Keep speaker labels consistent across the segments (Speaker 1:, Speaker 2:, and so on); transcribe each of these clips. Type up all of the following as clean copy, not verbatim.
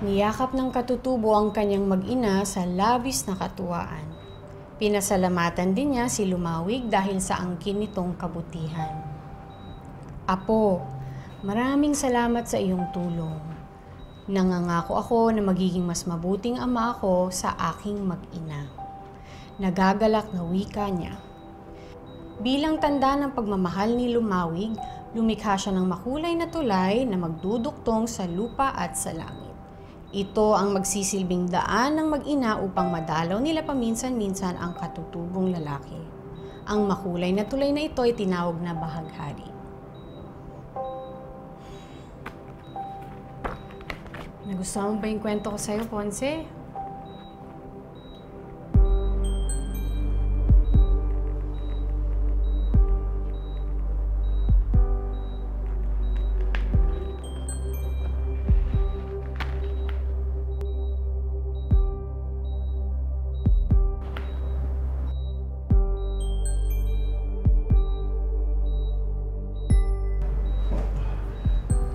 Speaker 1: Niyakap ng katutubo ang kanyang mag-ina sa labis na katuwaan. Pinasalamatan din niya si Lumawig dahil sa angkin nitong kabutihan. Apo, maraming salamat sa iyong tulong. Nangangako ako na magiging mas mabuting ama ako sa aking mag-ina. Nagagalak na wika niya. Bilang tanda ng pagmamahal ni Lumawig, lumikha siya ng makulay na tulay na magduduktong sa lupa at sa langit. Ito ang magsisilbing daan ng mag-ina upang madalaw nila paminsan-minsan ang katutubong lalaki. Ang makulay na tulay na ito ay tinawag na bahaghari. Nagustuhan mo ba yung kwento ko sa'yo, Ponce?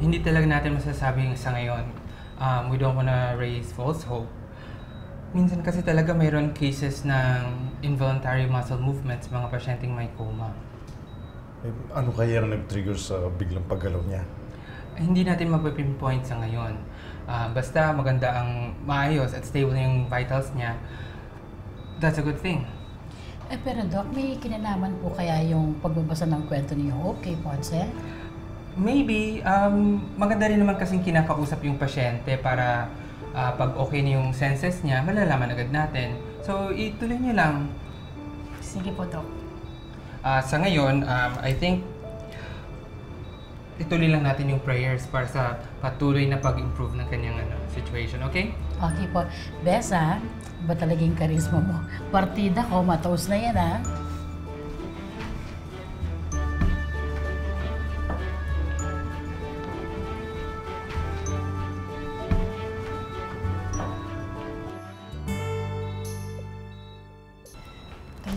Speaker 2: Hindi talaga natin masasabing sa ngayon, we don't wanna raise false hope. Minsan kasi talaga mayroon cases ng involuntary muscle movements mga pasyenteng may coma.
Speaker 3: Ano kaya na nag-trigger sa biglang paggalaw niya?
Speaker 2: Hindi natin mapipinpoint sa ngayon. Basta maganda ang maayos at stable na yung vitals niya, that's a good thing.
Speaker 4: Pero Doc, may kinalaman po kaya yung pagbabasa ng kwento ni Hope kay Ponce?
Speaker 2: Maybe, maganda rin naman kasing kinakausap yung pasyente para pag okay na yung senses niya, malalaman agad natin. So, ituloy niyo lang.
Speaker 1: Sige po, Doc.
Speaker 2: Sa ngayon, I think ituloy lang natin yung prayers para sa patuloy na pag-improve ng kanyang situation, okay?
Speaker 4: Okay po. Bes, ba talagang karisma mo? Partida ko, mataos na yan, ha?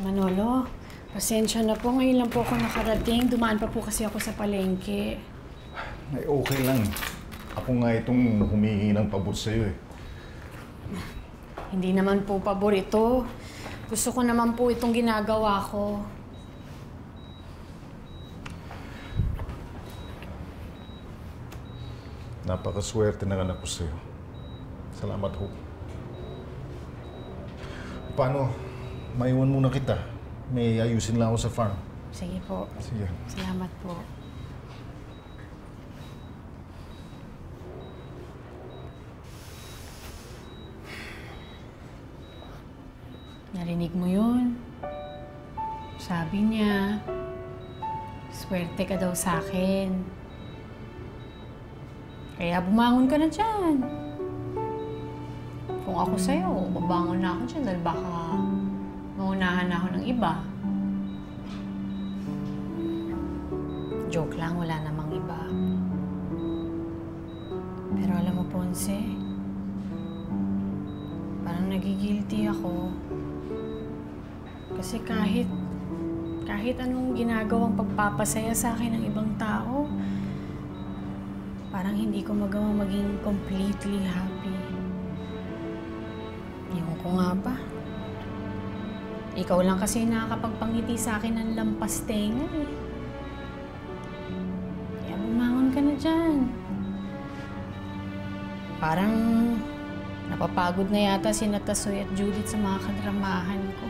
Speaker 1: Manolo, pasensya na po. Ngayon lang po ako nakarating. Dumaan pa po kasi ako sa palengke.
Speaker 3: Ay, okay lang. Ako nga itong humihingi ng pabor sa'yo eh.
Speaker 1: Hindi naman po pabor ito. Gusto ko naman po itong ginagawa ko.
Speaker 3: Napakaswerte ng anak ko sa'yo. Salamat ho. Paano? Maiwan muna kita. May ayusin lang ako sa farm.
Speaker 1: Sige po.
Speaker 3: Sige.
Speaker 1: Salamat po. Narinig mo yun? Sabi niya, swerte ka daw sa akin. Kaya bumangon ka na dyan. Kung ako sa'yo, babangon na ako dyan dahil baka maunahan na ako ng iba. Joke lang, wala namang iba. Pero alam mo, Ponce, parang nagigilty ako. Kasi kahit anong ginagawang pagpapasaya sa akin ng ibang tao, parang hindi ko magawa maging completely happy. Ewan ko nga ba. Ikaw lang kasi nakakapagpangiti sa akin ng lampas tenga eh. Kaya bumangon ka na dyan. Parang napapagod na yata si Natasoy at Judith sa mga kadramahan ko.